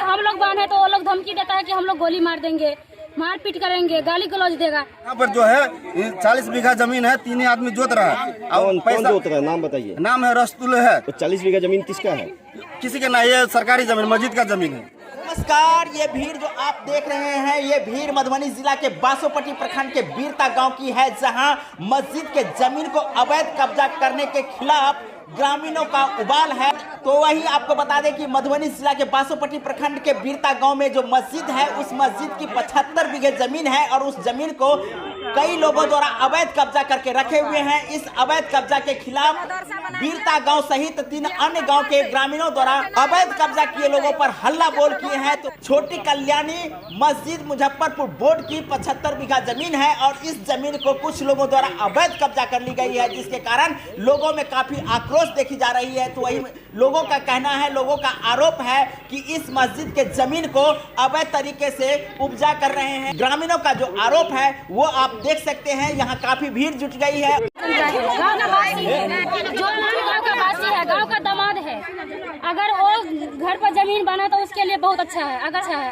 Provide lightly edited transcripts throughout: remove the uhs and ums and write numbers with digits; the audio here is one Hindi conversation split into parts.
हम लोग बांधे तो वो लोग धमकी देता है कि हम लोग गोली मार देंगे, मारपीट करेंगे, गाली गलौज देगा। यहाँ पर जो है 40 बीघा जमीन है, 3 आदमी जोत रहा है। कौन जोत रहा है, नाम बताइए। नाम है रस्तुल है। तो 40 बीघा जमीन किसका है? किसी के ना, ये सरकारी जमीन, मस्जिद का जमीन है। नमस्कार, ये भीड़ जो आप देख रहे हैं, ये भीड़ मधुबनी जिला के बासोपट्टी प्रखंड के बीरता गांव की है, जहां मस्जिद के जमीन को अवैध कब्जा करने के खिलाफ ग्रामीणों का उबाल है। तो वही आपको बता दें कि मधुबनी जिला के बासोपट्टी प्रखंड के बीरता गांव में जो मस्जिद है, उस मस्जिद की 75 बीघे जमीन है और उस जमीन को कई लोगों द्वारा अवैध कब्जा करके रखे हुए हैं। इस अवैध कब्जा के खिलाफ बीरता गांव सहित 3 अन्य गांव के ग्रामीणों द्वारा अवैध कब्जा किए लोगों पर हल्ला बोल किए हैं। तो छोटी कल्याणी मस्जिद मुजफ्फरपुर बोर्ड की 75 बीघा जमीन है और इस जमीन को कुछ लोगों द्वारा अवैध कब्जा कर ली गई है, जिसके कारण लोगों में काफी आक्रोश देखी जा रही है। तो वही लोगों का कहना है, लोगों का आरोप है कि इस मस्जिद के जमीन को अवैध तरीके से उपजा कर रहे हैं। ग्रामीणों का जो आरोप है वो आप देख सकते हैं, यहाँ काफी भीड़ जुट गई है। गाँव का वासी है, जो गाँव का वासी है, गाँव का दामाद है, अगर वो घर पर जमीन बना तो उसके लिए बहुत अच्छा है।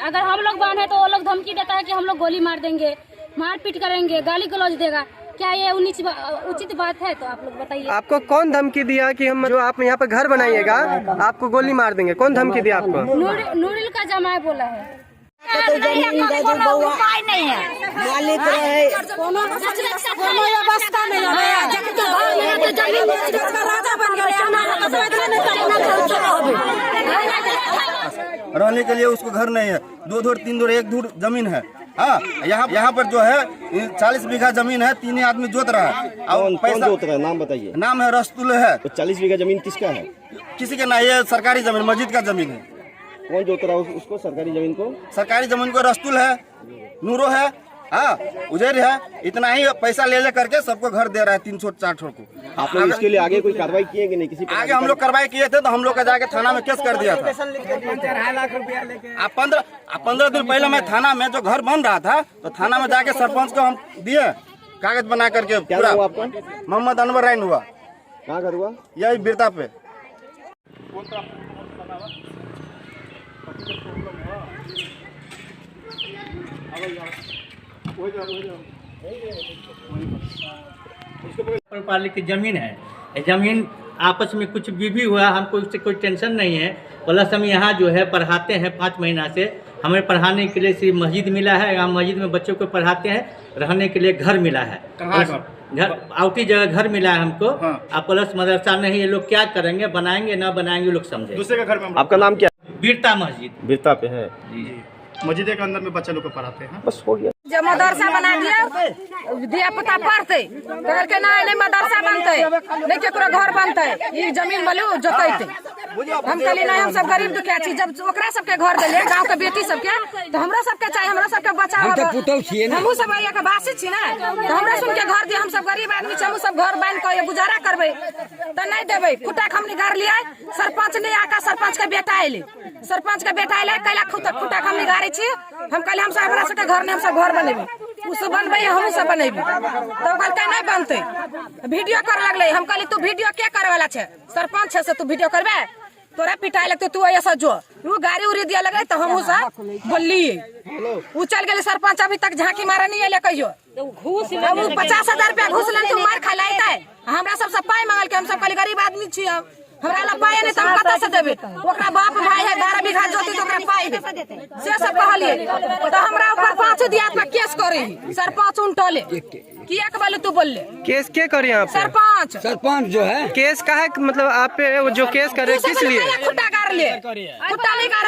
अगर हम लोग बांधे तो वो लोग धमकी देता है कि हम लोग गोली मार देंगे, मारपीट करेंगे, गाली गलौज देगा। क्या ये उचित बात है? तो आप लोग बताइए। आपको कौन धमकी दिया कि हम जो आप यहाँ पे घर बनाइएगा आपको गोली मार देंगे? कौन धमकी दिया आपको? नूरिल का जमाए बोला है। तो जमीन दे दो बउआ, नहीं है मालिक रहे, कोनो व्यवस्था नहीं है। जब घर में तो जमीन का राजा बन गया, रहने के लिए उसको घर नहीं है। 2 धुर 3 धुर 1 धुर जमीन है। हाँ, यहाँ पर जो है 40 बीघा जमीन है, 3 आदमी जोत रहा है। कौन जोत रहा है, नाम बताइए। नाम है रस्तुल है। तो 40 बीघा जमीन किसका है? किसी के ना, ये सरकारी जमीन, मस्जिद का जमीन है। कौन जोत रहा है उसको, सरकारी जमीन को? सरकारी जमीन को रस्तुल है, नूरो है, हाँ उजैर है। इतना ही पैसा ले करके सबको घर दे रहा है, 300-400 को। आप लोग इसके लिए आगे कोई कार्रवाई किए कि नहीं? किसी आगे हम लोग कार्रवाई किए थे, तो हम लोग का जाके थाना में केस कर दिया था। 15 दिन पहले मैं थाना में, जो घर बन रहा था, तो थाना में जाके सरपंच को हम दिए कागज बना करके। क्या हुआ आपका? मोहम्मद अनवर राइन हुआ। कहाँ घर हुआ? यही बीरता पे। पालिक की जमीन है, जमीन आपस में कुछ भी हुआ, हमको उससे कोई टेंशन नहीं है। प्लस हम यहाँ जो है पढ़ाते हैं 5 महीना से, हमें पढ़ाने के लिए सिर्फ मस्जिद मिला है। यहाँ मस्जिद में बच्चों को पढ़ाते हैं, रहने के लिए घर मिला है। घर आउटी जगह घर मिला है हमको। हाँ। प्लस मदरसा नहीं, ये लोग क्या करेंगे, बनाएंगे ना बनाएंगे लोग समझे। दूसरे का घर में। आपका नाम क्या? बीरता मस्जिद। बीरता पे है जी। मस्जिद के अंदर में बच्चे लोग को पढ़ाते हैं। बस हो गया। जब मदरसा बना दिया, दिया पुता पढ़ते, तो नहीं मदरसा बनते, नहीं केकरो घर बनते, ये जमीन बोलू जोतते। हम कहली नहीं, हम सब गरीब दुखिया छी। जब ओकरा सबके घर दिले, गांव के बेटी सबके, तो हमरा सबके चाहिए, हमरा सबके बच्चा, हमहू सब के वासी छी ना, तो हमरा सुन के घर दिए। हम सब गरीब आदमी छी, हमहू सब घर बांध के गुजारा करबे, तो नहीं देबे। खुटा हमने घर लिया, सरपंच ने आका, सरपंच के बेटा आइले, कैला खुटा हमने गाड़ी छी। हम कहले हम सब हमरा सबके घर नहीं, हम सब घर बनेबे, उ सब बनबे, हम सब बनेबे। तो कहलकै नहीं बनते, वीडियो कर लगले। हम कहली तू वीडियो क्या करे वाला छे? सरपंच है से तू वीडियो करबे, तोरा पिटाई लगते, तू ऐसा जो वो गाड़ी उड़ी दिया लगे। तो हम सब बोलिए, वो चल गए। सरपंच अभी तक झांकी मारा नहीं है, कहियो घूस 50,000 रुपया घूस लेन, तू मार खा लायता। हमरा सबसे पाई मांगल के, हम सब कहली गरीब आदमी छी, हमरा ला पाई नहीं, तो हम कतऽ से देबे? ओकरा बाप भाई है, 12 बीघा जोती, तो ओकरा पाई दे से सब कहलिए। तो हमरा ऊपर 5 दियात में केस करे, सरपंच उनटले किया के बोले, तू बोलले केस क्या करे आप? सरपंच जो है केस का है, मतलब आप पे जो केस करे किस लिए? खुट्टा कर ले, खुट्टा नहीं कर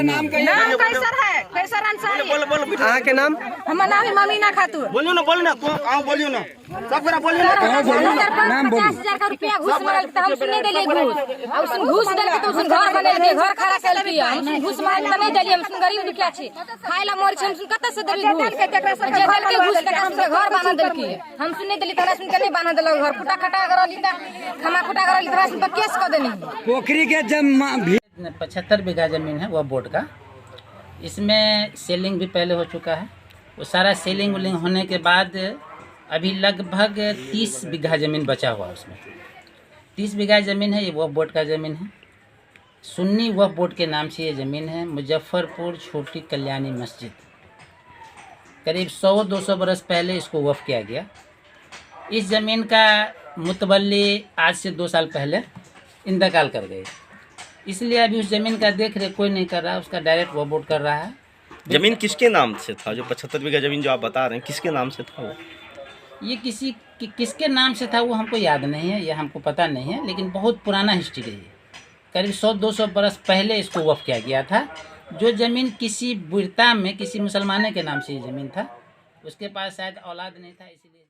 नाम कैसर है, कैसर अंसारी। अहाँ के नाम? हमर नाम ममीना खातून। बोलियो ना, बोलियो ना, सब करा बोलियो ना। नाम बोलिए। 50,000 का रुपया घूस मारल, तो हम सुनने देले घूस, और सुन घूस देल के तो सुन घर बनल के, घर खड़ा कर दिया। हम सुन घूस मारल तो नहीं देली, हम सुन गरीब दुखिया छी, खाइला मोर छी, हम सुन कतऽ से देली घूस? जे देल के घूस के हम से घर बना देल की, हम सुन नहीं देली, तोरा सुन के नहीं बना देल घर। खुटा खटा करली त खमा खुटा करली, तोरा सुन पर केस कर देनी। पोखरी के जब 75 बीघा जमीन है वो बोर्ड का। इसमें सेलिंग भी पहले हो चुका है। वो सारा सेलिंग होने के बाद अभी लगभग 30 बीघा ज़मीन बचा हुआ है उसमें। 30 बीघा ज़मीन है, ये वक्फ बोर्ड का ज़मीन है। सुन्नी वक्फ बोर्ड के नाम से ये ज़मीन है। मुजफ्फरपुर छोटी कल्याणी मस्जिद, करीब 100-200 बरस पहले इसको वक्फ किया गया। इस ज़मीन का मुतवल्ली आज से 2 साल पहले इंतकाल कर गए, इसलिए अभी उस ज़मीन का देख रेख कोई नहीं कर रहा, उसका डायरेक्ट वक्फ बोर्ड कर रहा है। जमीन किसके नाम से था? जो 75 बीघा जमीन जो आप बता रहे हैं, किसके नाम से था वो? ये किसके नाम से था वो हमको याद नहीं है, ये हमको पता नहीं है, लेकिन बहुत पुराना हिस्ट्री है ये। करीब 100-200 बरस पहले इसको वक्फ किया गया था। जो ज़मीन किसी बुरता में किसी मुसलमाने के नाम से ये ज़मीन था, उसके पास शायद औलाद नहीं था, इसीलिए